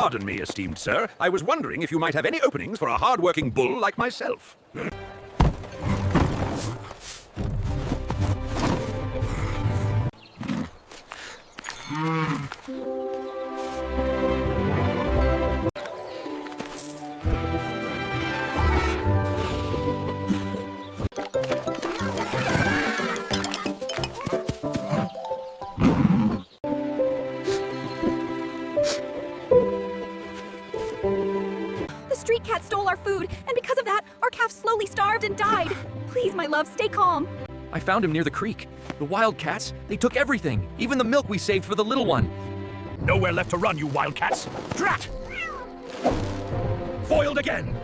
Pardon me, esteemed sir. I was wondering if you might have any openings for a hard-working bull like myself. The street cat stole our food, and because of that, our calf slowly starved and died. Please, my love, stay calm. I found him near the creek. The wildcats, they took everything, even the milk we saved for the little one. Nowhere left to run, you wildcats. Drat! Foiled again!